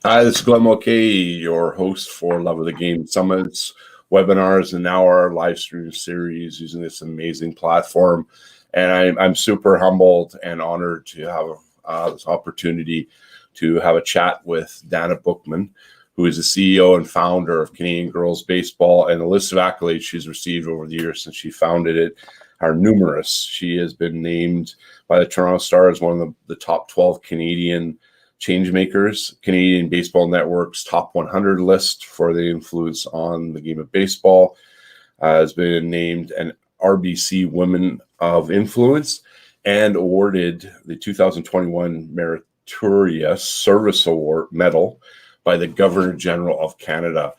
Hi, this is Glen, your host for Love of the Game Summits, webinars, and now our live stream series using this amazing platform. And I'm super humbled and honored to have this opportunity to have a chat with Dana Bookman, who is the CEO and founder of Canadian Girls Baseball, and the list of accolades she's received over the years since she founded it are numerous. She has been named by the Toronto Star as one of the top 12 Canadian changemakers, Canadian Baseball Network's top 100 list for the influence on the game of baseball, has been named an RBC Women of Influence, and awarded the 2021 Meritorious Service Award Medal by the Governor General of Canada.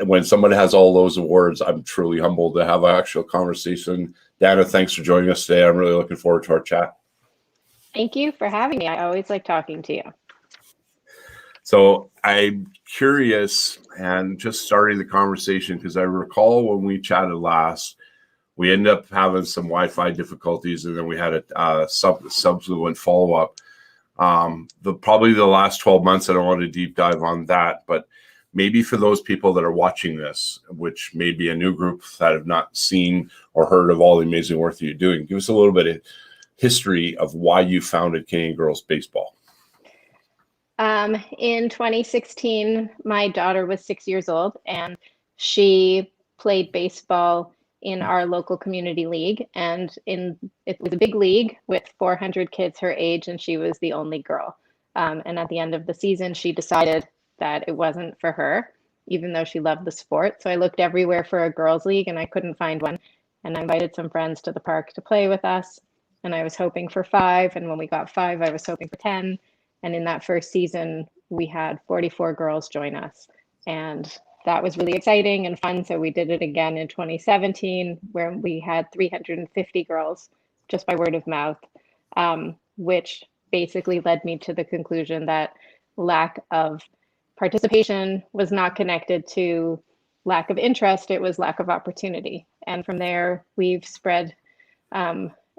When someone has all those awards, I'm truly humbled to have an actual conversation. Dana, thanks for joining us today. I'm really looking forward to our chat. Thank you for having me. I always like talking to you. So I'm curious, and just starting the conversation, because I recall when we chatted last, we ended up having some Wi-Fi difficulties, and then we had a subsequent follow-up. Probably the last 12 months, I don't want to deep dive on that, but maybe for those people that are watching this, which may be a new group that have not seen or heard of all the amazing work that you're doing, give us a little bit of history of why you founded Canadian Girls Baseball. In 2016, my daughter was 6 years old, and she played baseball in our local community league. And it was a big league with 400 kids her age, and she was the only girl. And at the end of the season, she decided that it wasn't for her, even though she loved the sport. So I looked everywhere for a girls' league, and I couldn't find one. And I invited some friends to the park to play with us. And I was hoping for 5. And when we got 5, I was hoping for 10. And in that first season, we had 44 girls join us. And that was really exciting and fun. So we did it again in 2017, where we had 350 girls just by word of mouth, which basically led me to the conclusion that lack of participation was not connected to lack of interest, it was lack of opportunity. And from there, we've spread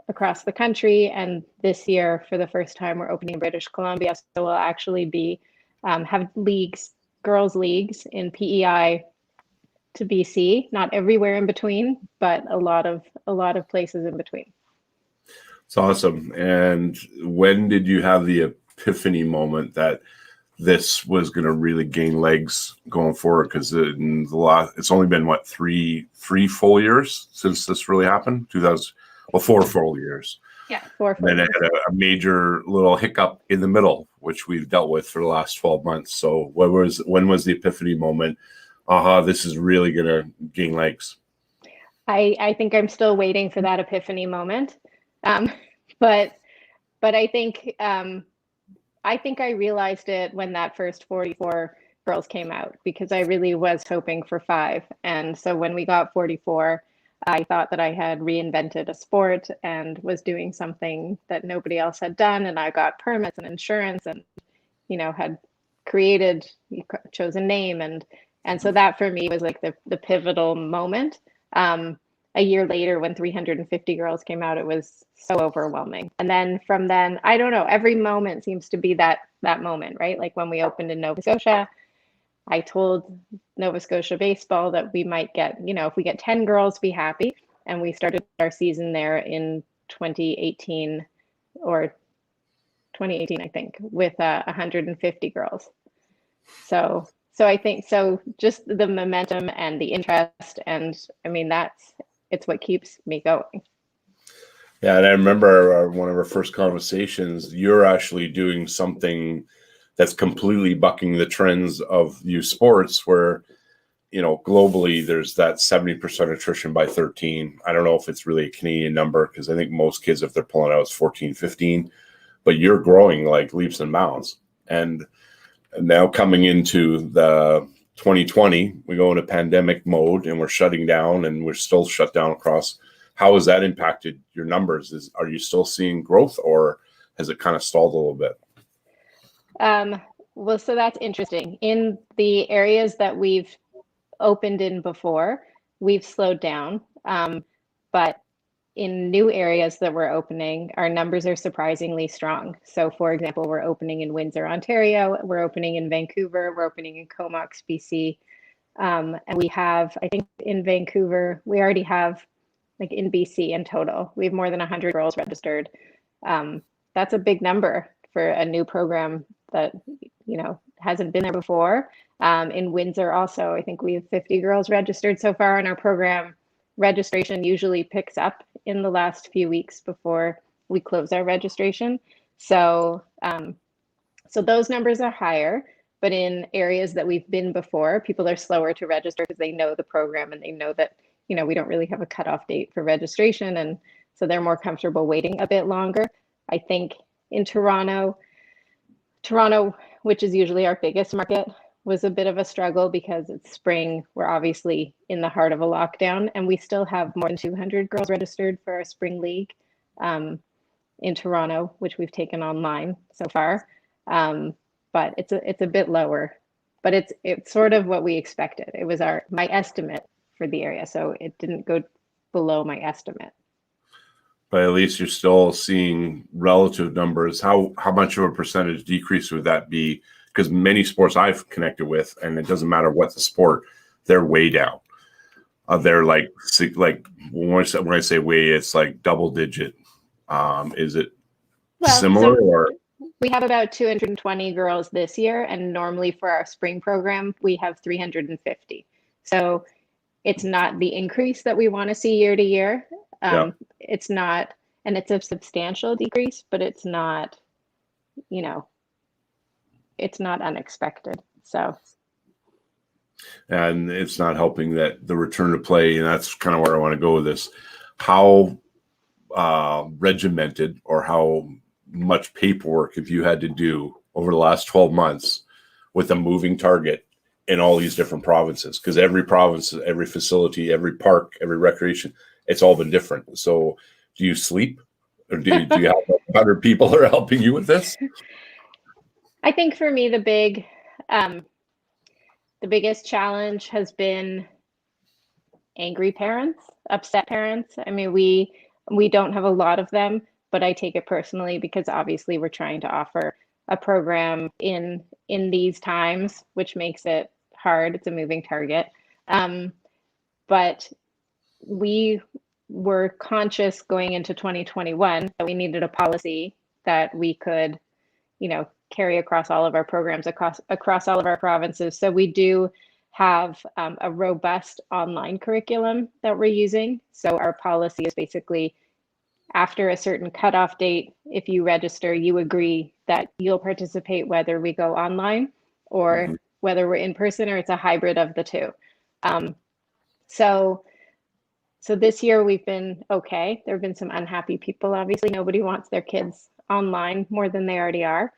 across the country, and this year for the first time we're opening in British Columbia, so we'll actually be have girls leagues in PEI to BC, not everywhere in between, but a lot of places in between. It's awesome. And when did you have the epiphany moment that this was going to really gain legs going forward? Because it's only been what, three full years since this really happened. 4 full years. Yeah, 4 full Then years. it had a major little hiccup in the middle, which we've dealt with for the last 12 months. So when was the epiphany moment? This is really going to gain legs. I think I'm still waiting for that epiphany moment. But I think I realized it when that first 44 girls came out, because I really was hoping for 5. And so when we got 44, I thought that I had reinvented a sport and was doing something that nobody else had done. And I got permits and insurance and, had chose a name. And so that for me was like the pivotal moment. A year later, when 350 girls came out, it was so overwhelming. And then from then, I don't know, every moment seems to be that moment, right? Like when we opened in Nova Scotia, I told Nova Scotia Baseball that we might get, if we get 10 girls, be happy. And we started our season there in 2018, I think, with 150 girls. So I think, just the momentum and the interest, and I mean, it's what keeps me going. Yeah, and I remember one of our first conversations, you're actually doing something that's completely bucking the trends of youth sports, where, globally there's that 70% attrition by 13. I don't know if it's really a Canadian number, because I think most kids, if they're pulling out, it's 14, 15, but you're growing like leaps and bounds. And now coming into the 2020, we go into pandemic mode and we're shutting down, and we're still shut down across. How has that impacted your numbers? Are you still seeing growth, or has it kind of stalled a little bit? Well, so that's interesting. In the areas that we've opened in before, we've slowed down. But in new areas that we're opening, our numbers are surprisingly strong. So for example, we're opening in Windsor, Ontario, we're opening in Vancouver, we're opening in Comox, BC. And we have, I think in Vancouver, we already have, like in BC in total, we have more than 100 girls registered. That's a big number for a new program that, hasn't been there before. In Windsor also, I think we have 50 girls registered so far, and our program registration usually picks up in the last few weeks before we close our registration. So, so those numbers are higher, but in areas that we've been before, people are slower to register because they know the program and they know that, we don't really have a cutoff date for registration. And so they're more comfortable waiting a bit longer. I think in Toronto, which is usually our biggest market, was a bit of a struggle because it's spring. We're obviously in the heart of a lockdown, and we still have more than 200 girls registered for our spring league in Toronto, which we've taken online so far. But it's a bit lower, but it's sort of what we expected. It was my estimate for the area, so it didn't go below my estimate. But at least you're still seeing relative numbers. How much of a percentage decrease would that be? Because many sports I've connected with, and it doesn't matter what the sport, they're way down. They're like when I say way, it's like double digit. Is it similar? Or we have about 220 girls this year, and normally for our spring program we have 350. So it's not the increase that we want to see year to year. It's not, and it's a substantial decrease, but it's not, it's not unexpected. So, and it's not helping that the return to play, and that's kind of where I want to go with this. How regimented or how much paperwork have you had to do over the last 12 months with a moving target in all these different provinces? Because every province, every facility, every park, every recreation, it's all been different. So do you sleep, or do you have 100 people that are helping you with this? I think for me, the biggest challenge has been angry parents, upset parents. I mean, we don't have a lot of them, but I take it personally because obviously we're trying to offer a program in these times, which makes it hard. It's a moving target. But we were conscious going into 2021 that we needed a policy that we could, carry across all of our programs, across all of our provinces. So we do have a robust online curriculum that we're using. So our policy is basically, after a certain cutoff date, if you register, you agree that you'll participate whether we go online or whether we're in person, or it's a hybrid of the two. So this year we've been okay. There have been some unhappy people. Obviously, nobody wants their kids online more than they already are.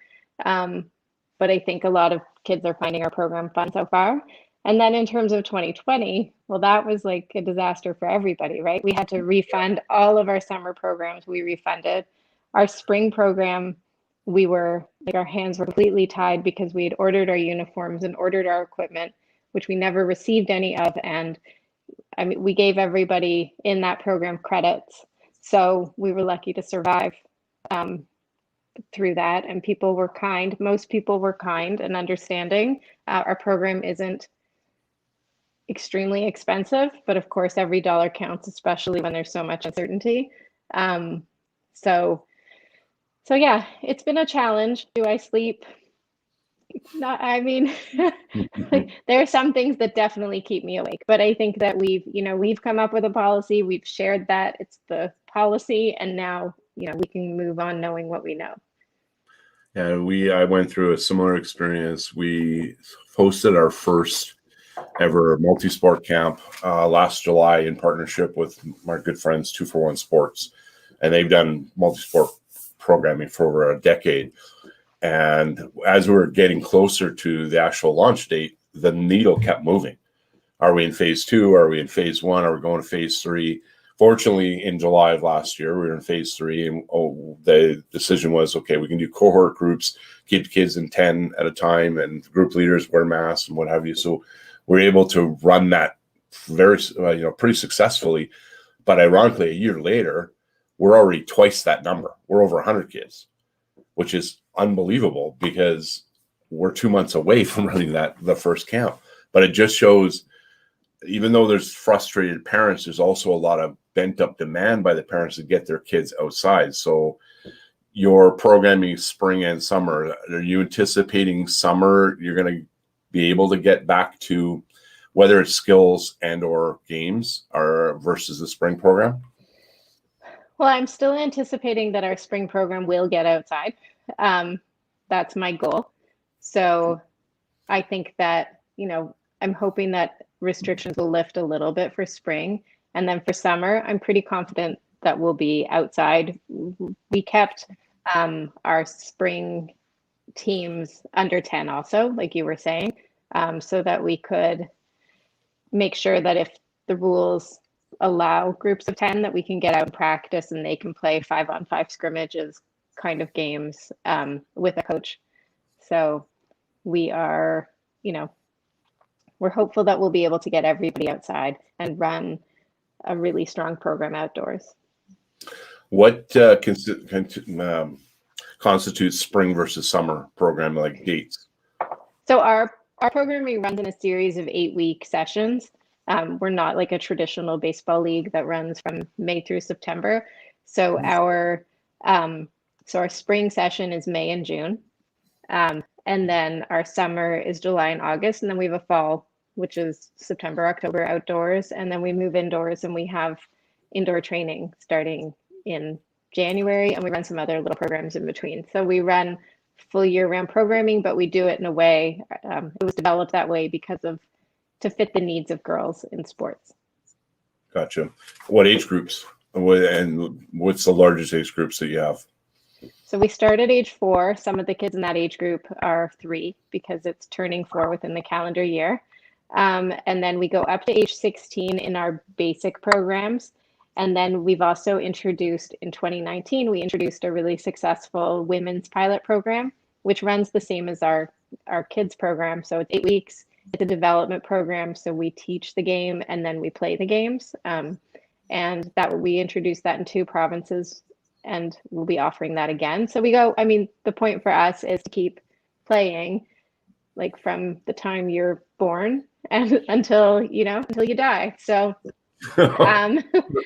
But I think a lot of kids are finding our program fun so far. And then in terms of 2020, well, that was like a disaster for everybody, right? We had to refund all of our summer programs. We refunded our spring program. We were like, our hands were completely tied because we had ordered our uniforms and ordered our equipment, which we never received any of. And I mean, we gave everybody in that program credits. So we were lucky to survive through that. And people were kind. Most people were kind and understanding. Our program isn't extremely expensive, but of course, every dollar counts, especially when there's so much uncertainty. So yeah, it's been a challenge. Do I sleep? Not, I mean, like, there are some things that definitely keep me awake, but I think that we've come up with a policy, we've shared that it's the policy, and now, we can move on knowing what we know. Yeah, I went through a similar experience. We hosted our first ever multi-sport camp last July in partnership with my good friends 2-for-1 Sports, and they've done multi-sport programming for over a decade. And as we were getting closer to the actual launch date, the needle kept moving. Are we in phase 2? Are we in phase 1? Are we going to phase 3? Fortunately, in July of last year, we were in phase 3, and the decision was, okay, we can do cohort groups, keep kids in 10 at a time, and group leaders wear masks and what have you. So we're able to run that very, pretty successfully. But ironically, a year later, we're already twice that number. We're over 100 kids, which is unbelievable because we're 2 months away from running the first camp. But it just shows, even though there's frustrated parents, there's also a lot of bent up demand by the parents to get their kids outside. So your programming spring and summer, are you anticipating summer you're going to be able to get back to whether it's skills and or games or versus the spring program? Well, I'm still anticipating that our spring program will get outside. That's my goal. So I think that, I'm hoping that restrictions will lift a little bit for spring. And then for summer, I'm pretty confident that we'll be outside. We kept our spring teams under 10 also, like you were saying, so that we could make sure that if the rules allow groups of 10, that we can get out and practice and they can play 5-on-5 scrimmages kind of games with a coach. So we are, we're hopeful that we'll be able to get everybody outside and run a really strong program outdoors. What constitutes spring versus summer program, like dates? So our programming runs in a series of 8-week sessions. We're not like a traditional baseball league that runs from May through September. So our spring session is May and June. And then our summer is July and August. And then we have a fall, which is September, October outdoors. And then we move indoors and we have indoor training starting in January. And we run some other little programs in between. So we run full year-round programming, but we do it in a way, it was developed that way to fit the needs of girls in sports. Gotcha. What age groups? And what's the largest age groups that you have? So we start at age 4. Some of the kids in that age group are 3 because it's turning 4 within the calendar year. And then we go up to age 16 in our basic programs. And then we've also introduced, in 2019, we introduced a really successful women's pilot program, which runs the same as our kids program. So it's 8 weeks. It's a development program. So we teach the game and then we play the games. And that we introduced that in 2 provinces and we'll be offering that again. So the point for us is to keep playing like from the time you're born and until you die. So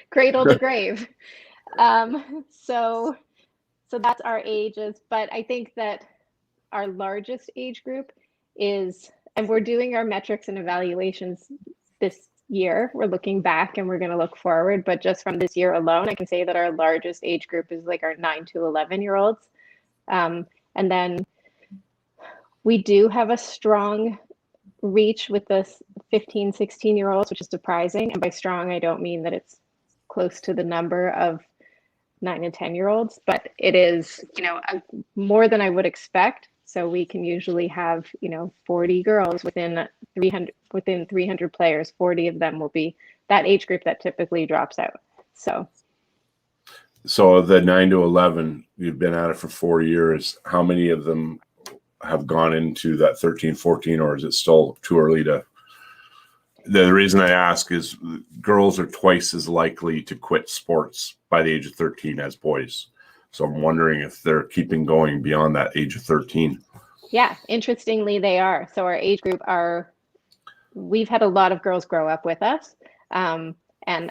cradle to grave. So that's our ages, but I think that our largest age group is, and we're doing our metrics and evaluations this year. We're looking back and we're going to look forward, but just from this year alone, I can say that our largest age group is like our 9 to 11-year-olds. And then we do have a strong reach with the 15, 16-year-olds, which is surprising. And by strong, I don't mean that it's close to the number of 9 and 10-year-olds, but it is, more than I would expect. So we can usually have, 40 girls within 300 players. 40 of them will be that age group that typically drops out. So the 9 to 11, you've been at it for 4 years. How many of them have gone into that 13, 14, or is it still too early to? The reason I ask is girls are twice as likely to quit sports by the age of 13 as boys. So I'm wondering if they're keeping going beyond that age of 13. Yeah, interestingly, they are. So our age group we've had a lot of girls grow up with us. And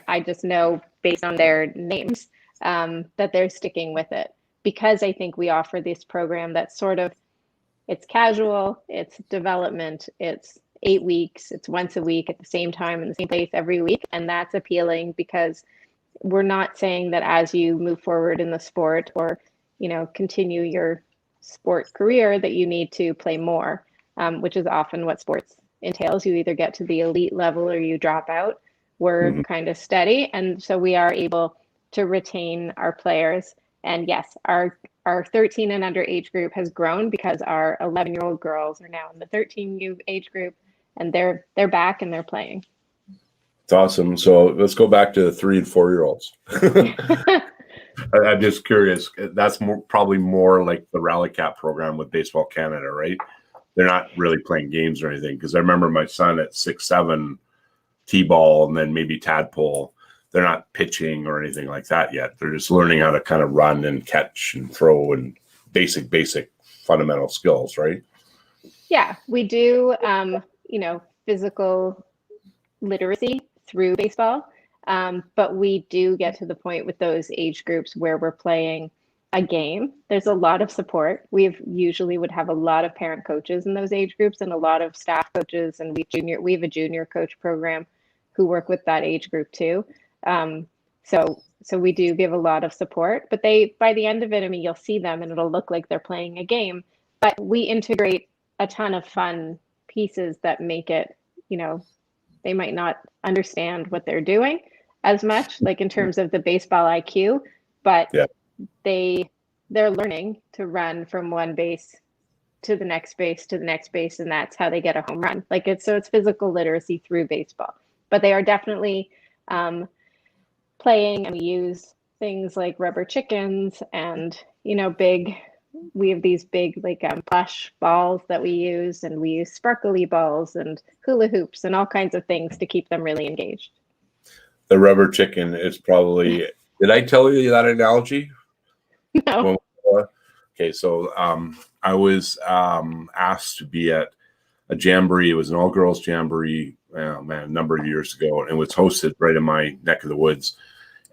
I just know based on their names that they're sticking with it because I think we offer this program that's sort of, it's casual, it's development, it's 8 weeks, it's once a week at the same time in the same place every week. And that's appealing because we're not saying that as you move forward in the sport or, continue your sport career that you need to play more, which is often what sports entails. You either get to the elite level or you drop out. We're kind of steady. And so we are able to retain our players. And yes, our 13 and under age group has grown because our 11-year-old girls are now in the 13U age group and they're back and they're playing. It's awesome. So let's go back to the 3 and 4-year-olds. I'm just curious. That's probably more like the Rally Cap program with Baseball Canada, right? They're not really playing games or anything. Because I remember my son at 6'7", T-ball, and then maybe tadpole. they're not pitching or anything like that yet. They're just learning how to kind of run and catch and throw and basic fundamental skills, right? Yeah, we do, physical literacy through baseball. But we do get to the point with those age groups where we're playing a game. There's a lot of support. Usually would have a lot of parent coaches in those age groups and a lot of staff coaches, and we have a junior coach program who work with that age group too. So we do give a lot of support, but by the end of it, I mean, you'll see them and it'll look like they're playing a game, but we integrate a ton of fun pieces that make it, they might not understand what they're doing as much, like in terms of the baseball IQ, but yeah. they're learning to run from one base to the next base to the next base, and that's how they get a home run. It's physical literacy through baseball, but they are definitely playing, and we use things like rubber chickens and we have these big plush balls that we use, and we use sparkly balls and hula hoops and all kinds of things to keep them really engaged. The rubber chicken is probably, did I tell you that analogy? No. Okay, so I was asked to be at a jamboree. It was an all-girls jamboree, a number of years ago, and it was hosted right in my neck of the woods.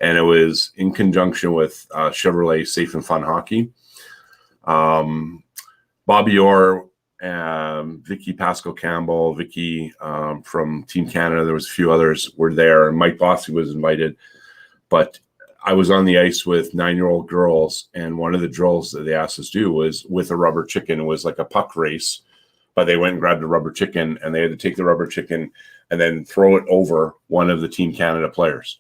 And it was in conjunction with Chevrolet Safe and Fun Hockey. Bobby Orr, Vicky Pascal Campbell, Vicky from Team Canada, there was a few others were there, and Mike Bossy was invited. But I was on the ice with 9-year-old girls, and one of the drills that they asked us to do was with a rubber chicken. It was like a puck race, but they went and grabbed a rubber chicken, and they had to take the rubber chicken and then throw it over one of the Team Canada players.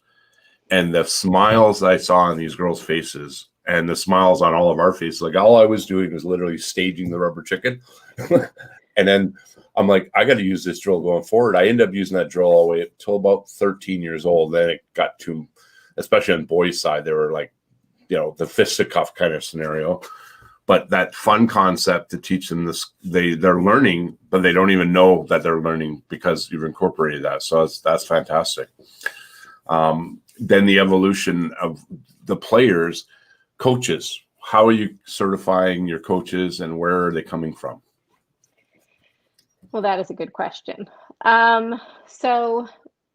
And the smiles I saw on these girls' faces and the smiles on all of our faces, like all I was doing was literally staging the rubber chicken. And then I'm like, I got to use this drill going forward. I ended up using that drill all the way until about 13 years old. Then it got to, especially on boys' side, they were like, the fisticuff kind of scenario. But that fun concept to teach them this, they're learning, but they don't even know that they're learning because you've incorporated that. So that's fantastic. Then the evolution of the players, coaches. How are you certifying your coaches, and where are they coming from? Well, that is a good question. So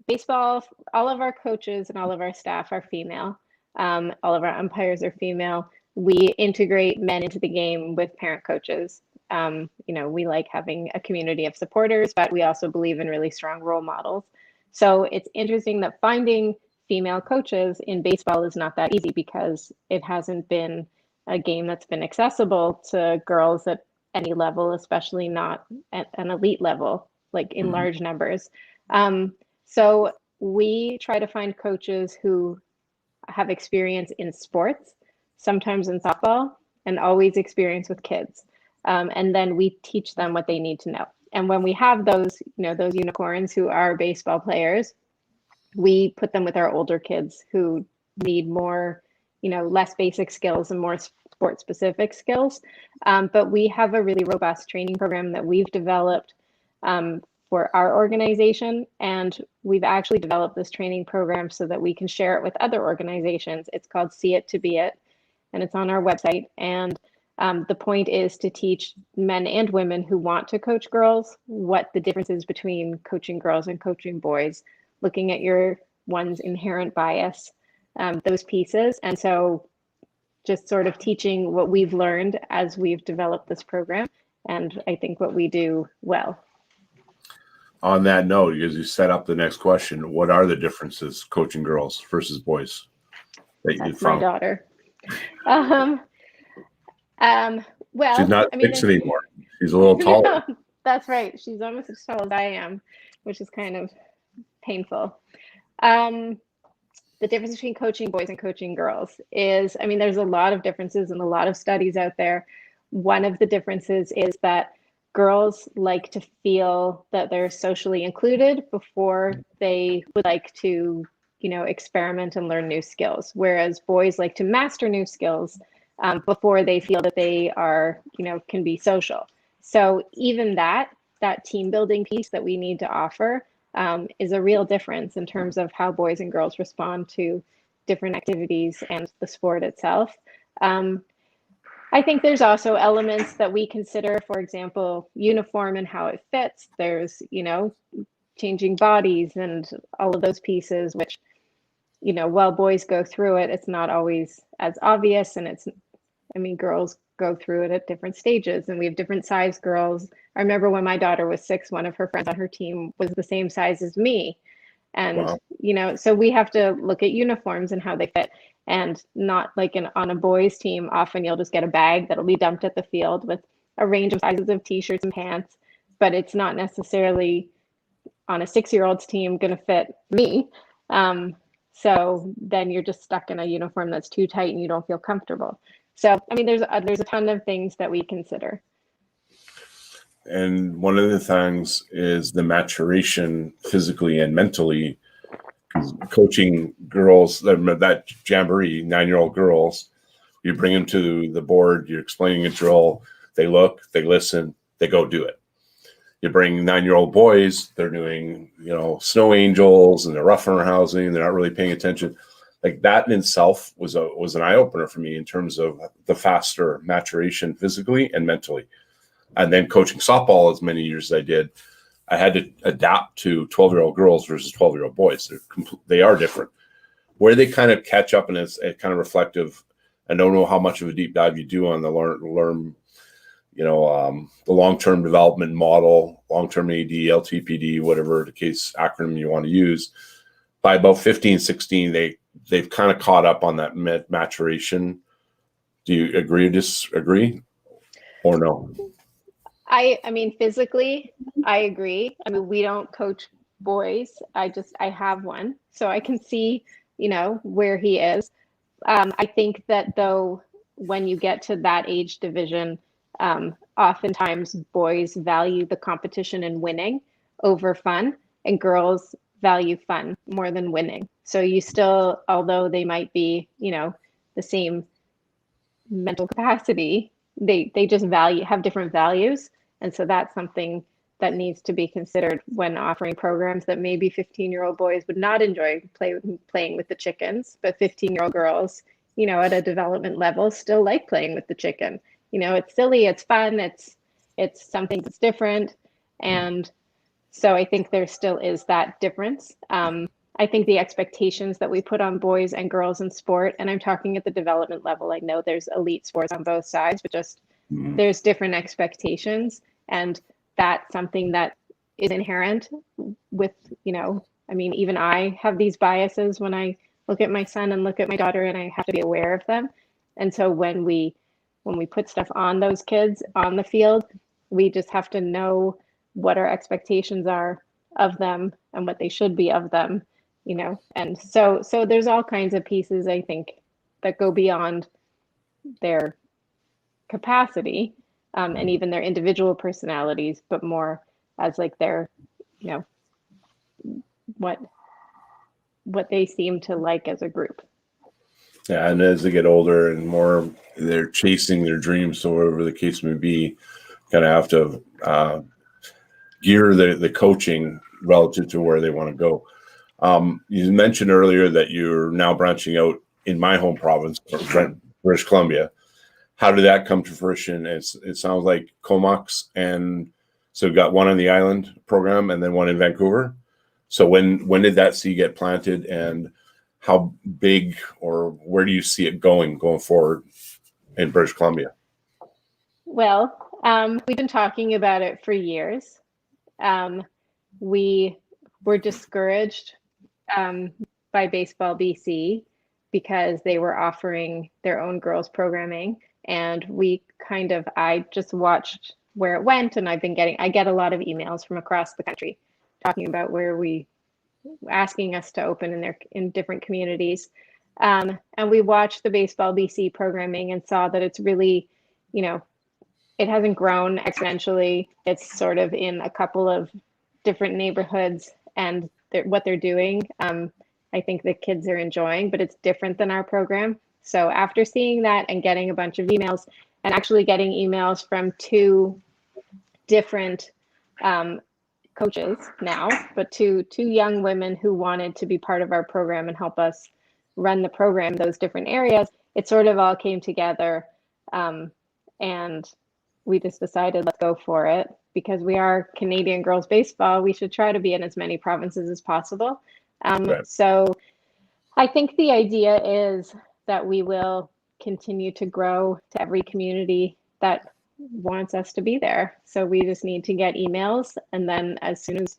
baseball, all of our coaches and all of our staff are female. All of our umpires are female. We integrate men into the game with parent coaches. We like having a community of supporters, but we also believe in really strong role models. So it's interesting that finding female coaches in baseball is not that easy because it hasn't been a game that's been accessible to girls at any level, especially not at an elite level, like in large numbers. So we try to find coaches who have experience in sports, sometimes in softball, and always experience with kids. And then we teach them what they need to know. And when we have those, those unicorns who are baseball players, we put them with our older kids who need more, less basic skills and more sport specific skills. But we have a really robust training program that we've developed for our organization. And we've actually developed this training program so that we can share it with other organizations. It's called See It to Be It, and it's on our website. And the point is to teach men and women who want to coach girls what the difference is between coaching girls and coaching boys, looking at your one's inherent bias, those pieces. And so just sort of teaching what we've learned as we've developed this program, and I think what we do well. On that note, because you set up the next question, what are the differences coaching girls versus boys that you That's found? My daughter. Well, she's not 6 anymore. She's a little taller. That's right. She's almost as tall as I am, which is kind of painful. The difference between coaching boys and coaching girls is, there's a lot of differences and a lot of studies out there. One of the differences is that girls like to feel that they're socially included before they would like to, experiment and learn new skills, whereas boys like to master new skills before they feel that they are, can be social. So even that team building piece that we need to offer is a real difference in terms of how boys and girls respond to different activities and the sport itself. I think there's also elements that we consider, for example, uniform and how it fits. There's, changing bodies and all of those pieces, which, while boys go through it, it's not always as obvious. And girls go through it at different stages, and we have different size girls. I remember when my daughter was 6, one of her friends on her team was the same size as me. And, Wow. So we have to look at uniforms and how they fit. And not like on a boys team, often you'll just get a bag that'll be dumped at the field with a range of sizes of t-shirts and pants, but it's not necessarily on a 6-year-old's team going to fit me. So then you're just stuck in a uniform that's too tight and you don't feel comfortable. So, there's a ton of things that we consider. And one of the things is the maturation physically and mentally. Coaching girls, that jamboree, 9-year-old girls, you bring them to the board, you're explaining a drill, they look, they listen, they go do it. You bring 9-year-old boys, they're doing, snow angels and they're roughing around housing, they're not really paying attention. Like that in itself was an eye opener for me in terms of the faster maturation physically and mentally. And then coaching softball as many years as I did, I had to adapt to 12-year-old girls versus 12-year-old boys. They are different. Where they kind of catch up, and it's kind of reflective. I don't know how much of a deep dive you do on the learn the long-term development model, long-term AD, LTPD, whatever the case acronym you want to use. By about 15, 16, they've kind of caught up on that maturation. Do you agree or disagree, or no? Physically, I agree. We don't coach boys. I have one, so I can see, where he is. I think that though, when you get to that age division, oftentimes boys value the competition and winning over fun, and girls value fun more than winning. So you still, although they might be, the same mental capacity, they just have different values. And so that's something that needs to be considered when offering programs that maybe 15-year-old boys would not enjoy playing with the chickens, but 15-year-old girls, at a development level still like playing with the chicken. It's silly, it's fun, it's something that's different. And so I think there still is that difference. I think the expectations that we put on boys and girls in sport, and I'm talking at the development level, I know there's elite sports on both sides, but just there's different expectations. And that's something that is inherent with, even I have these biases when I look at my son and look at my daughter, and I have to be aware of them. And so when we put stuff on those kids on the field, we just have to know what our expectations are of them and what they should be of them, And so there's all kinds of pieces, I think, that go beyond their capacity, and even their individual personalities, but more as like their, what they seem to like as a group. Yeah, and as they get older and more, they're chasing their dreams. So whatever the case may be, kind of have to gear the coaching relative to where they want to go. You mentioned earlier that you're now branching out in my home province, British Columbia. How did that come to fruition? It sounds like Comox, and so we've got one on the island program and then one in Vancouver. So when did that seed get planted, and how big or where do you see it going forward in British Columbia? Well, we've been talking about it for years. We were discouraged by Baseball BC because they were offering their own girls programming. And I just watched where it went, and I get a lot of emails from across the country talking about asking us to open in different communities. And we watched the Baseball BC programming and saw that it's really, it hasn't grown exponentially. It's sort of in a couple of different neighborhoods, and what they're doing, I think the kids are enjoying, but it's different than our program. So after seeing that and getting a bunch of emails, and actually getting emails from 2 different coaches now, but two young women who wanted to be part of our program and help us run the program, those different areas. It sort of all came together, and we just decided, let's go for it. Because we are Canadian girls baseball, we should try to be in as many provinces as possible. Right. So I think the idea is that we will continue to grow to every community that wants us to be there. So we just need to get emails, and then as soon as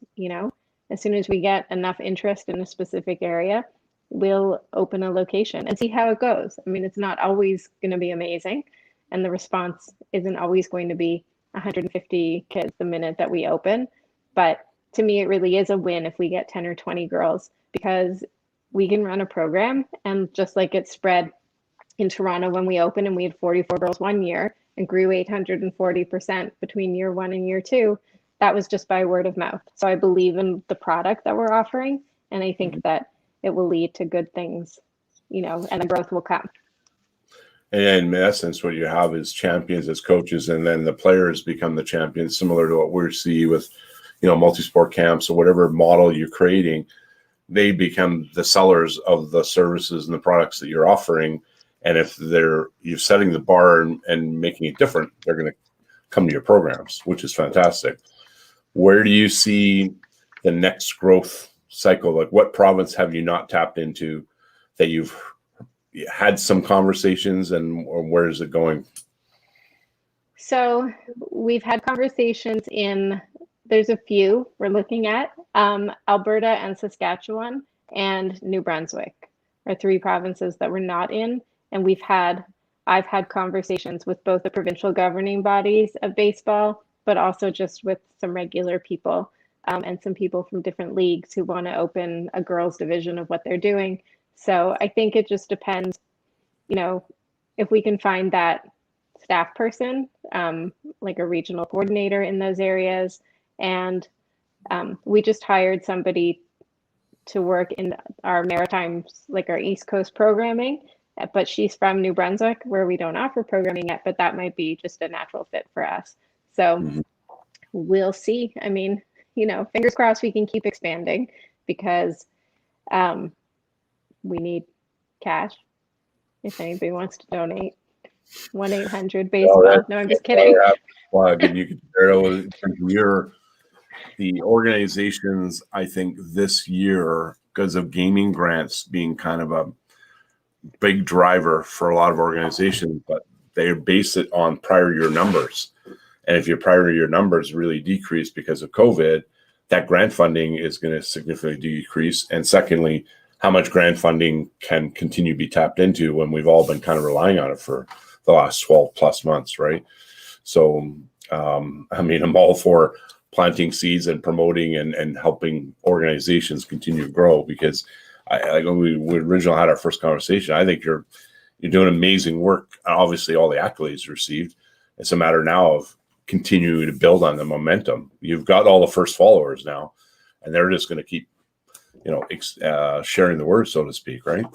we get enough interest in a specific area, we'll open a location and see how it goes. I mean, it's not always going to be amazing, and the response isn't always going to be 150 kids the minute that we open. But to me, it really is a win if we get 10 or 20 girls, because we can run a program, and just like it spread in Toronto when we opened and we had 44 girls one year and grew 840% between year 1 and year 2, that was just by word of mouth. So I believe in the product that we're offering, and I think that it will lead to good things, and the growth will come. And in essence, what you have is champions as coaches, and then the players become the champions, similar to what we see with, multi-sport camps or whatever model you're creating. They become the sellers of the services and the products that you're offering. And if you're setting the bar and making it different, they're going to come to your programs, which is fantastic. Where do you see the next growth cycle? Like, what province have you not tapped into that you've had some conversations, and where is it going? So we've had conversations there's a few we're looking at. Alberta and Saskatchewan and New Brunswick are 3 provinces that we're not in. And I've had conversations with both the provincial governing bodies of baseball, but also just with some regular people, and some people from different leagues who want to open a girls' division of what they're doing. So I think it just depends, if we can find that staff person, like a regional coordinator in those areas. And we just hired somebody to work in our Maritimes, like our East Coast programming, but she's from New Brunswick, where we don't offer programming yet, but that might be just a natural fit for us. So we'll see. I mean, fingers crossed we can keep expanding, because we need cash. If anybody wants to donate, 1-800-BASEBALL. No, I'm just kidding. And you can share with the organizations. I think this year, because of gaming grants being kind of a big driver for a lot of organizations, but they base it on prior year numbers. And if your prior year numbers really decrease because of COVID, that grant funding is going to significantly decrease. And secondly, how much grant funding can continue to be tapped into when we've all been kind of relying on it for the last 12 plus months, right? So, I'm all for planting seeds and promoting and helping organizations continue to grow, because like when we originally had our first conversation, I think you're doing amazing work. Obviously, all the accolades received. It's a matter now of continuing to build on the momentum. You've got all the first followers now, and they're just going to keep, sharing the word, so to speak, right?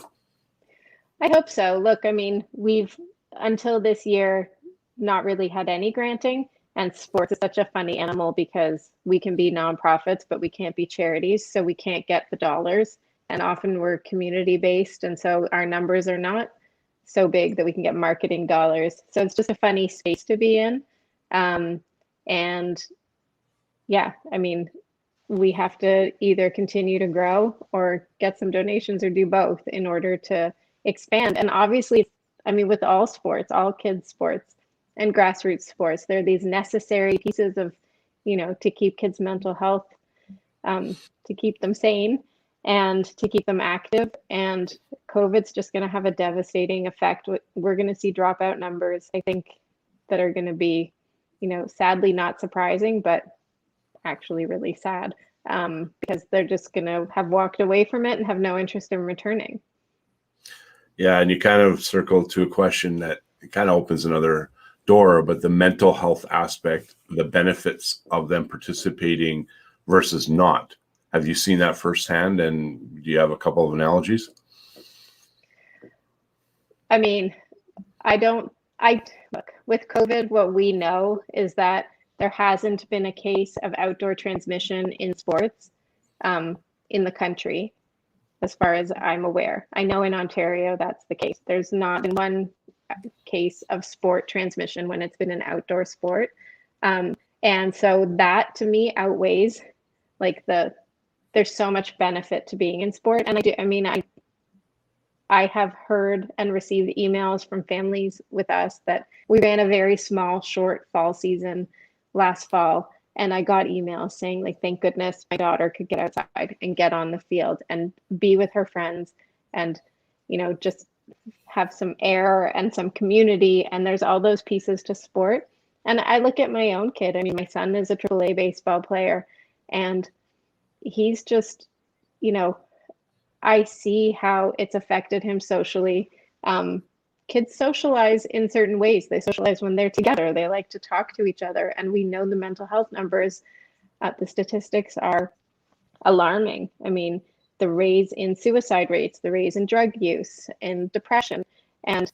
I hope so. Look, I mean, we've until this year not really had any granting, and sports is such a funny animal, because we can be nonprofits, but we can't be charities, so we can't get the dollars. And often we're community based, and so our numbers are not so big that we can get marketing dollars. So it's just a funny space to be in. And yeah, I mean, we have to either continue to grow or get some donations, or do both in order to expand. And obviously, I mean, with all sports, all kids sports and grassroots sports, there are these necessary pieces of, to keep kids' mental health, to keep them sane and to keep them active. And COVID's just going to have a devastating effect. We're going to see dropout numbers, I think, that are going to be, sadly not surprising, but actually really sad, because they're just going to have walked away from it and have no interest in returning. Yeah, and you kind of circled to a question that kind of opens another door, but the mental health aspect, the benefits of them participating versus not. Have you seen that firsthand, and do you have a couple of analogies? I mean, look, with COVID, what we know is that there hasn't been a case of outdoor transmission in sports in the country, as far as I'm aware. I know in Ontario that's the case. There's not been one case of sport transmission when it's been an outdoor sport. And so that to me outweighs like there's so much benefit to being in sport. And I have heard and received emails from families with us that we ran a very small, short fall season last fall. And I got emails saying, like, thank goodness my daughter could get outside and get on the field and be with her friends and, just have some air and some community. And there's all those pieces to sport. And I look at my own kid. I mean, my son is a AAA baseball player, and he's just, I see how it's affected him socially. Kids socialize in certain ways. They socialize when they're together. They like to talk to each other. And we know the mental health numbers, the statistics are alarming. I mean, the raise in suicide rates, the raise in drug use and depression. And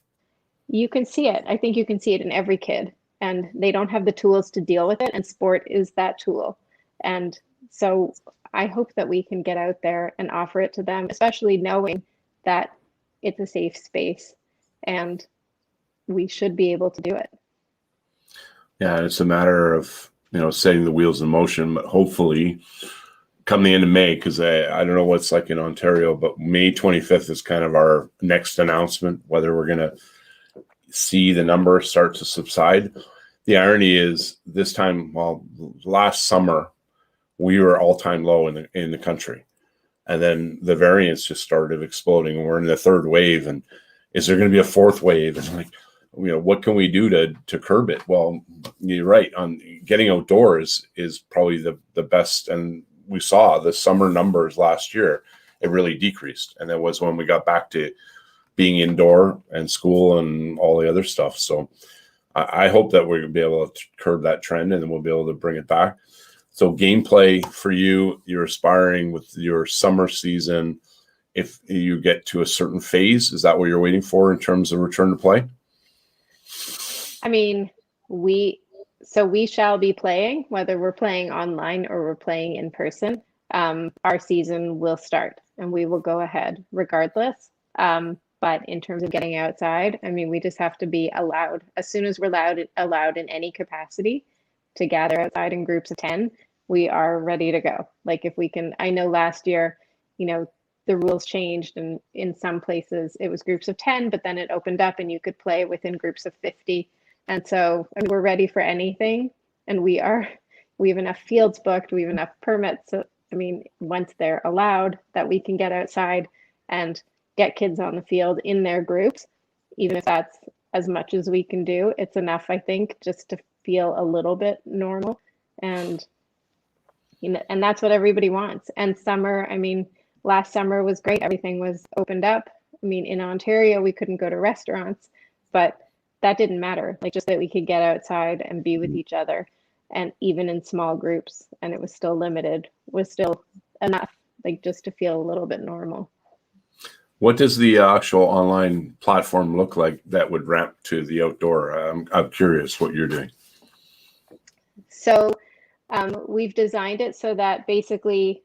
you can see it. I think you can see it in every kid. And they don't have the tools to deal with it. And sport is that tool. And so I hope that we can get out there and offer it to them, especially knowing that it's a safe space and we should be able to do it. Yeah, it's a matter of, setting the wheels in motion, but hopefully come the end of May, because I don't know what's like in Ontario, but May 25th is kind of our next announcement, whether we're going to see the number start to subside. The irony is this time, last summer, we were all-time low in the country. And then the variants just started exploding, and we're in the third wave. And is there going to be a fourth wave? And what can we do to curb it? Well, you're right. On getting outdoors is probably the best. And we saw the summer numbers last year, it really decreased. And that was when we got back to being indoor and school and all the other stuff. So I hope that we're going to be able to curb that trend, and then we'll be able to bring it back. So gameplay for you, you're aspiring with your summer season. If you get to a certain phase, is that what you're waiting for in terms of return to play? I mean, we shall be playing, whether we're playing online or we're playing in person. Our season will start and we will go ahead regardless. But in terms of getting outside, I mean, we just have to be allowed. As soon as we're allowed in any capacity to gather outside in groups of 10, we are ready to go. Like if we can, I know last year, the rules changed, and in some places it was groups of 10, but then it opened up and you could play within groups of 50. And so we're ready for anything. And we have enough fields booked, we have enough permits. So, I mean, once they're allowed, that we can get outside and get kids on the field in their groups, even if that's as much as we can do. It's enough, I think, just to feel a little bit normal. And, and that's what everybody wants. And summer, I mean, last summer was great. Everything was opened up. I mean, in Ontario, we couldn't go to restaurants, but that didn't matter. Like just that we could get outside and be with each other, and even in small groups, and it was still limited, was still enough, like just to feel a little bit normal. What does the actual online platform look like that would ramp to the outdoor? I'm curious what you're doing. So we've designed it so that basically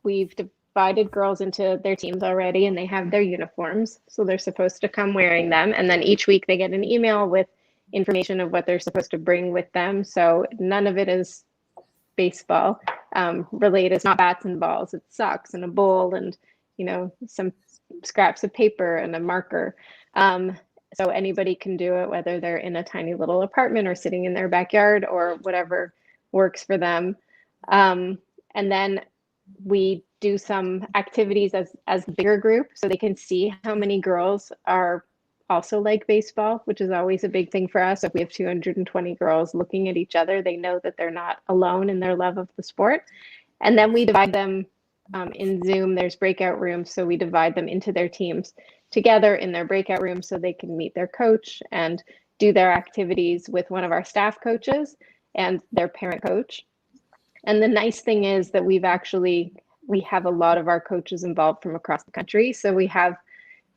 we've divided girls into their teams already, and they have their uniforms. So they're supposed to come wearing them. And then each week they get an email with information of what they're supposed to bring with them. So none of it is baseball related. It's not bats and balls. It's socks and a bowl and, some scraps of paper and a marker. So anybody can do it, whether they're in a tiny little apartment or sitting in their backyard or whatever works for them. And then we do some activities as a bigger group so they can see how many girls are also like baseball, which is always a big thing for us. If we have 220 girls looking at each other, they know that they're not alone in their love of the sport. And then we divide them in Zoom. There's breakout rooms, so we divide them into their teams together in their breakout rooms so they can meet their coach and do their activities with one of our staff coaches and their parent coach. And the nice thing is that we have a lot of our coaches involved from across the country. So we have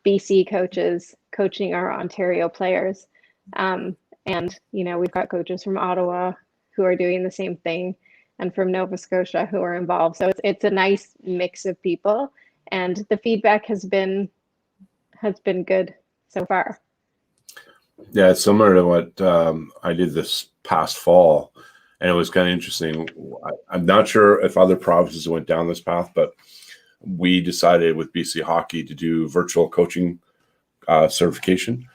BC coaches coaching our Ontario players. And, we've got coaches from Ottawa who are doing the same thing and from Nova Scotia who are involved. So it's a nice mix of people, and the feedback has been good so far. Yeah, it's similar to what I did this past fall, and it was kind of interesting. I'm not sure if other provinces went down this path, but we decided with BC Hockey to do virtual coaching certification.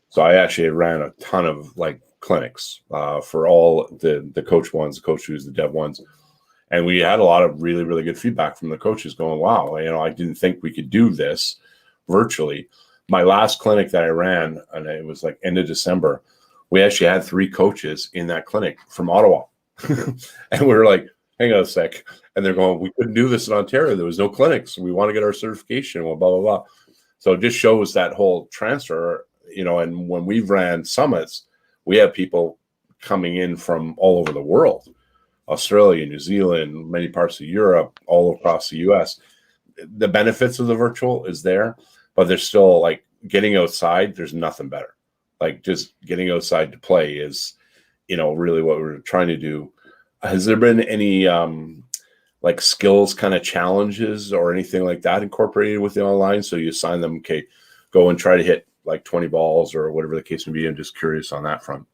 So I actually ran a ton of like clinics for all the coach ones, the coach twos, the dev ones. And we had a lot of really, really good feedback from the coaches going, wow, I didn't think we could do this virtually. My last clinic that I ran, and it was like end of December, we actually had 3 coaches in that clinic from Ottawa. And we were like, hang on a sec. And they're going, we couldn't do this in Ontario. There was no clinics. We want to get our certification. Well, blah, blah, blah. So it just shows that whole transfer, and when we've ran summits, we have people coming in from all over the world, Australia, New Zealand, many parts of Europe, all across the US. The benefits of the virtual is there, but there's still like getting outside. There's nothing better. Like just getting outside to play is, really what we're trying to do. Has there been any like skills kind of challenges or anything like that incorporated with the online? So you assign them, okay, go and try to hit like 20 balls or whatever the case may be. I'm just curious on that front.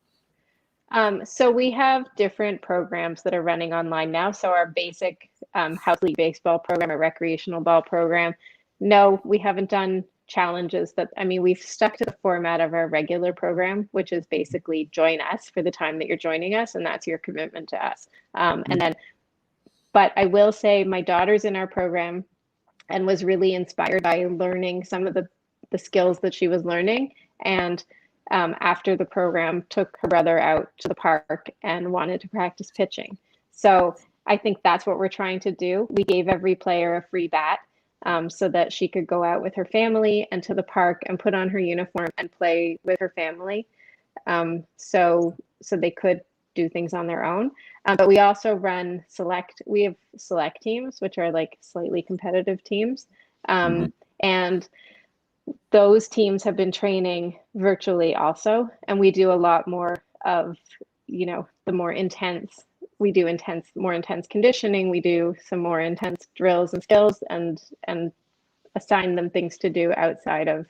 So we have different programs that are running online now. So our basic house league baseball program, a recreational ball program. No, we haven't done challenges we've stuck to the format of our regular program, which is basically join us for the time that you're joining us, and that's your commitment to us. But I will say my daughter's in our program and was really inspired by learning some of the skills that she was learning. And after the program, took her brother out to the park and wanted to practice pitching. So I think that's what we're trying to do. We gave every player a free bat so that she could go out with her family and to the park and put on her uniform and play with her family. So they could do things on their own. But we also run we have select teams, which are like slightly competitive teams. And those teams have been training virtually also. And we do a lot more of, the more intense, more intense conditioning. We do some more intense drills and skills and assign them things to do outside of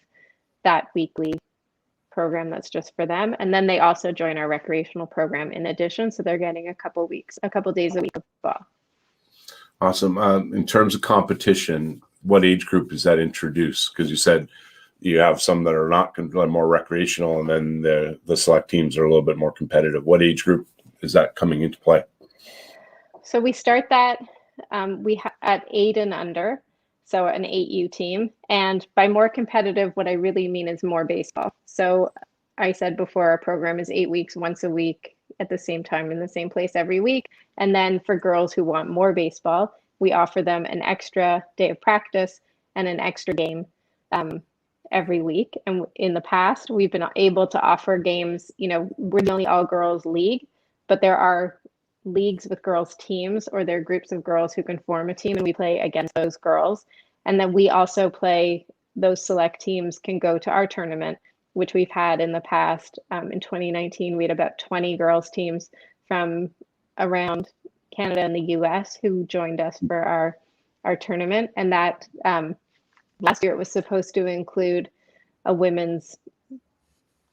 that weekly program that's just for them. And then they also join our recreational program in addition. So they're getting a couple days a week of ball. Awesome. In terms of competition, what age group is that introduced? Because you said you have some that are not more recreational, and then the select teams are a little bit more competitive. What age group is that coming into play? So we start that at 8 and under, so an 8U team. And by more competitive, what I really mean is more baseball. So I said before, our program is 8 weeks, once a week, at the same time in the same place every week. And then for girls who want more baseball, we offer them an extra day of practice and an extra game every week. And in the past, we've been able to offer games. We're the only all-girls league, but there are leagues with girls teams, or there are groups of girls who can form a team, and we play against those girls. And then we also play, those select teams can go to our tournament, which we've had in the past. In 2019, we had about 20 girls teams from around Canada and the US who joined us for our tournament. And that last year it was supposed to include a women's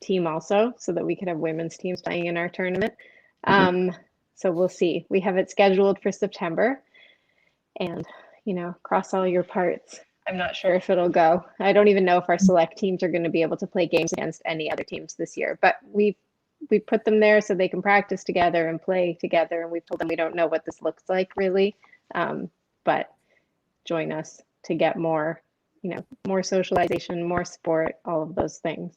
team also, so that we could have women's teams playing in our tournament. So we'll see. We have it scheduled for September, and cross all your parts. I'm not sure if it'll go. I don't even know if our select teams are going to be able to play games against any other teams this year, but we put them there so they can practice together and play together. And we've told them we don't know what this looks like really, but join us to get more, more socialization, more sport, all of those things.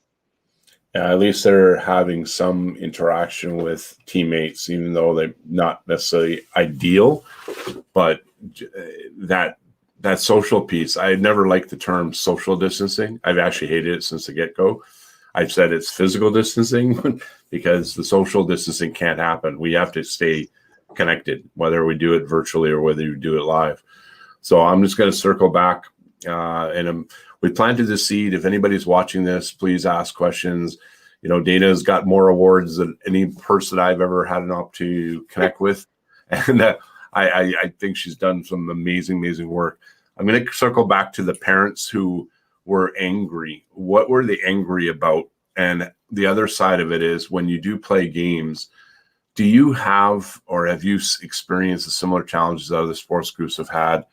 Yeah, at least they're having some interaction with teammates, even though they're not necessarily ideal. But that social piece, I never liked the term social distancing. I've actually hated it since the get-go. I've said it's physical distancing because the social distancing can't happen. We have to stay connected, whether we do it virtually or whether you do it live. So I'm just going to circle back, and we planted the seed. If anybody's watching this, please ask questions. Dana's got more awards than any person I've ever had an opportunity to connect with. And I think she's done some amazing, amazing work. I'm going to circle back to the parents who were angry. What were they angry about? And the other side of it is, when you do play games, do you have, or have you experienced the similar challenges that other sports groups have had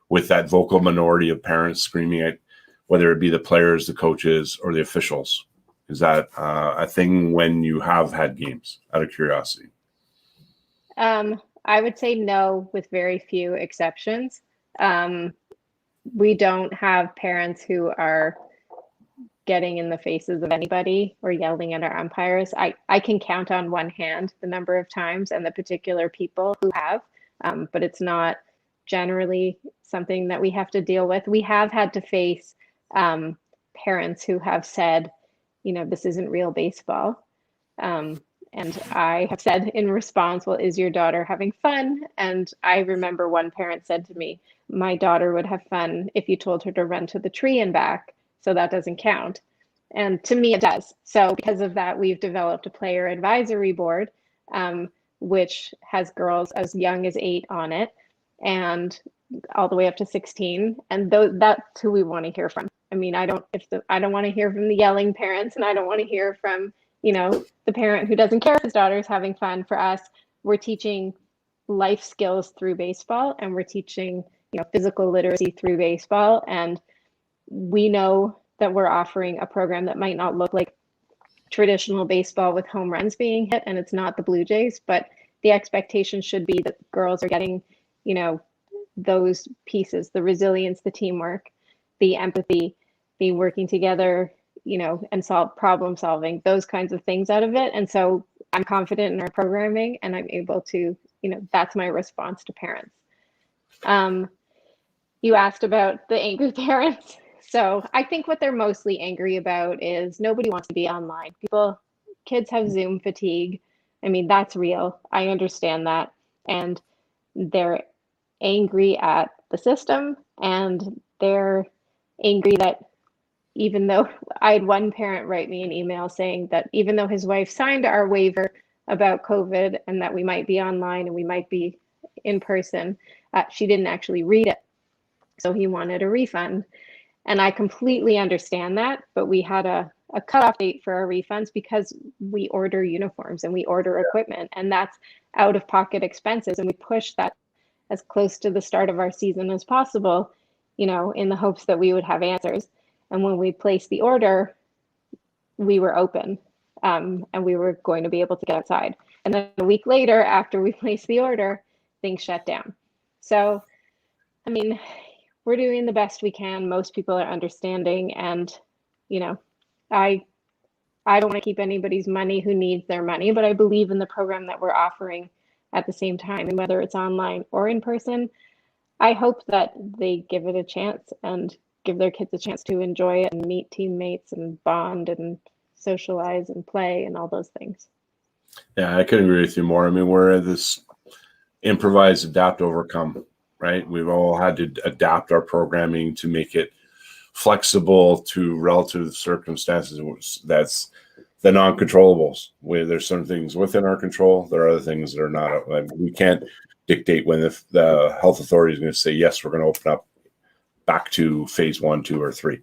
with that vocal minority of parents screaming at, whether it be the players, the coaches, or the officials? Is that a thing when you have had games, out of curiosity? I would say no, with very few exceptions. We don't have parents who are getting in the faces of anybody or yelling at our umpires. I can count on one hand the number of times and the particular people who have, but it's not generally something that we have to deal with. We have had to face parents who have said, this isn't real baseball. And I have said in response, well, is your daughter having fun? And I remember one parent said to me, my daughter would have fun if you told her to run to the tree and back, so that doesn't count. And to me, it does. So because of that, we've developed a player advisory board, which has girls as young as 8 on it and all the way up to 16. And that's who we want to hear from. I mean, I don't want to hear from the yelling parents, and I don't want to hear from, the parent who doesn't care if his daughter's having fun. For us, we're teaching life skills through baseball, and we're teaching, physical literacy through baseball. And we know that we're offering a program that might not look like traditional baseball with home runs being hit, and it's not the Blue Jays, but the expectation should be that girls are getting, those pieces, the resilience, the teamwork, the empathy, the working together, and problem solving, those kinds of things out of it. And so I'm confident in our programming, and I'm able to, that's my response to parents. You asked about the angry parents. So I think what they're mostly angry about is nobody wants to be online. Kids have Zoom fatigue. I mean, that's real. I understand that. And they're angry at the system, and they're angry that, even though I had one parent write me an email saying that even though his wife signed our waiver about COVID and that we might be online and we might be in person, she didn't actually read it. So he wanted a refund. And I completely understand that, but we had a cutoff date for our refunds because we order uniforms and we order equipment, and that's out of pocket expenses. And we push that as close to the start of our season as possible, in the hopes that we would have answers. And when we placed the order, we were open, and we were going to be able to get outside. And then a week later, after we placed the order, things shut down. So, I mean, we're doing the best we can. Most people are understanding, and, I don't want to keep anybody's money who needs their money, but I believe in the program that we're offering at the same time. And whether it's online or in person, I hope that they give it a chance and give their kids a chance to enjoy it and meet teammates and bond and socialize and play and all those things. Yeah, I couldn't agree with you more. I mean, we're this improvise, adapt, overcome, right? We've all had to adapt our programming to make it flexible to relative circumstances. That's the non-controllables. Where there's some things within our control, there are other things that are not. We can't dictate when the health authority is going to say, yes, we're going to open up back to phase 1, 2, or 3.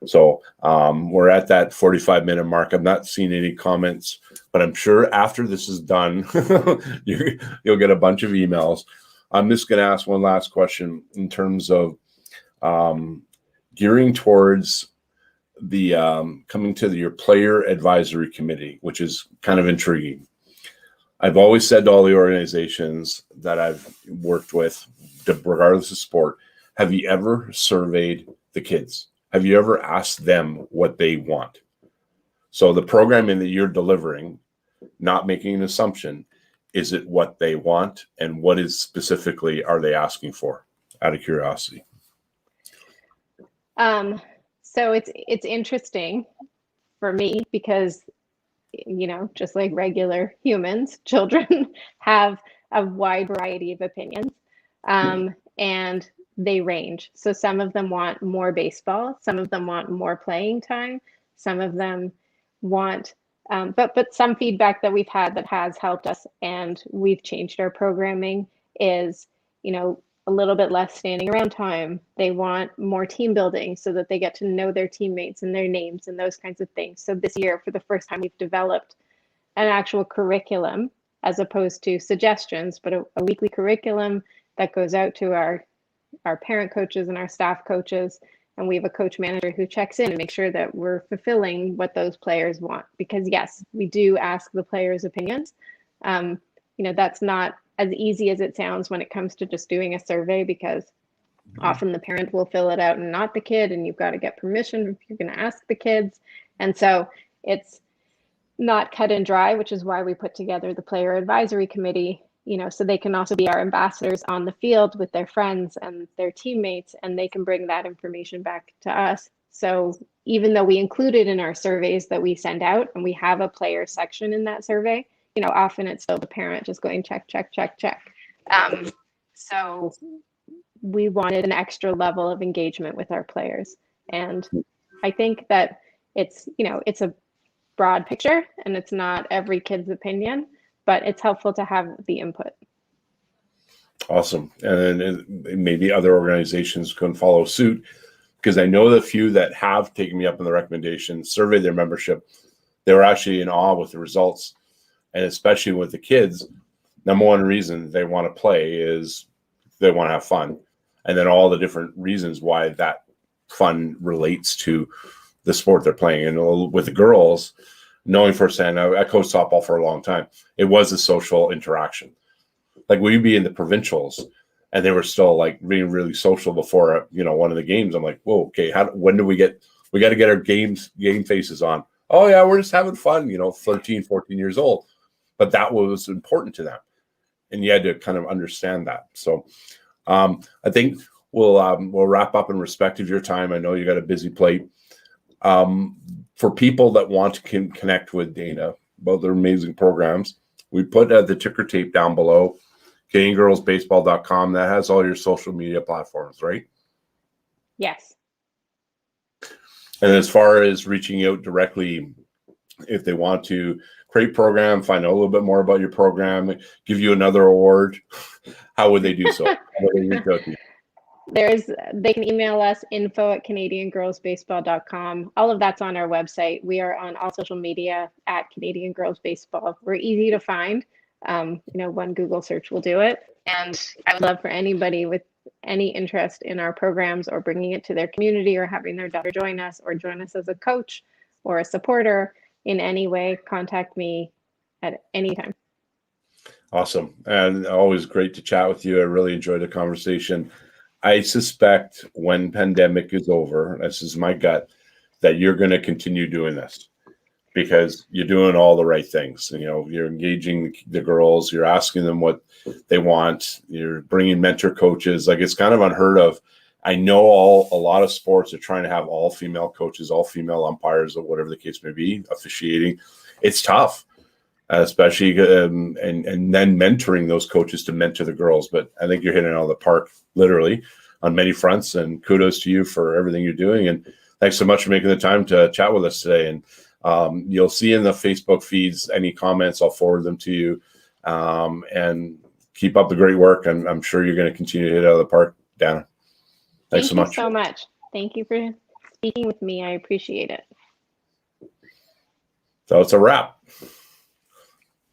So we're at that 45-minute mark. I'm not seeing any comments, but I'm sure after this is done, you'll get a bunch of emails. I'm just going to ask one last question in terms of gearing towards the coming to your player advisory committee, which is kind of intriguing. I've always said to all the organizations that I've worked with, regardless of sport, have you ever surveyed the kids? Have you ever asked them what they want? So the programming that you're delivering, not making an assumption, is it what they want, and what is specifically are they asking for, out of curiosity? So it's interesting for me because, just like regular humans, children have a wide variety of opinions, and they range. So some of them want more baseball, some of them want more playing time, some of them want But some feedback that we've had that has helped us, and we've changed our programming, is, a little bit less standing around time. They want more team building so that they get to know their teammates and their names and those kinds of things. So this year, for the first time, we've developed an actual curriculum as opposed to suggestions, but a weekly curriculum that goes out to our parent coaches and our staff coaches. And we have a coach manager who checks in and makes sure that we're fulfilling what those players want. Because yes, we do ask the players' opinions. That's not as easy as it sounds when it comes to just doing a survey, because often the parent will fill it out and not the kid, and you've got to get permission if you're going to ask the kids. And so it's not cut and dry, which is why we put together the player advisory committee, so they can also be our ambassadors on the field with their friends and their teammates, and they can bring that information back to us. So even though we include it in our surveys that we send out, and we have a player section in that survey, often it's still the parent just going check, check, check, check. So we wanted an extra level of engagement with our players. And I think that it's a broad picture, and it's not every kid's opinion, but it's helpful to have the input. Awesome. And then maybe other organizations can follow suit, because I know the few that have taken me up on the recommendation, surveyed their membership, they were actually in awe with the results. And especially with the kids, number one reason they want to play is they want to have fun. And then all the different reasons why that fun relates to the sport they're playing. And with the girls, knowing firsthand, I coached softball for a long time. It was a social interaction. Like we'd be in the provincials, and they were still like being really social before one of the games. I'm like, whoa, okay, when do we got to get our game faces on? Oh yeah, we're just having fun. 13, 14 years old, but that was important to them, and you had to kind of understand that. So I think we'll wrap up in respect of your time. I know you got a busy plate. For people that want to connect with Dana about their amazing programs, we put the ticker tape down below, CanadianGirlsBaseball.com. That has all your social media platforms, right? Yes. And as far as reaching out directly, if they want to create program, find out a little bit more about your program, give you another award, how would they do so? How would they reach out to you? They can email us, info@CanadianGirlsBaseball.com. All of that's on our website. We are on all social media at Canadian Girls Baseball. We're easy to find. One Google search will do it. And I would love for anybody with any interest in our programs, or bringing it to their community, or having their daughter join us, or join us as a coach or a supporter in any way, contact me at any time. Awesome. And always great to chat with you. I really enjoyed the conversation. I suspect when pandemic is over, this is my gut, that you're going to continue doing this, because you're doing all the right things. You're engaging the girls, you're asking them what they want, you're bringing mentor coaches. Like, it's kind of unheard of. I know a lot of sports are trying to have all female coaches, all female umpires, or whatever the case may be, officiating. It's tough, especially and then mentoring those coaches to mentor the girls. But I think you're hitting it out of the park, literally, on many fronts. And kudos to you for everything you're doing. And thanks so much for making the time to chat with us today. And you'll see in the Facebook feeds any comments, I'll forward them to you. And keep up the great work. I'm sure you're going to continue to hit it out of the park, Dana. Thanks so much. Thank you so much. Thank you for speaking with me. I appreciate it. So it's a wrap.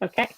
Okay.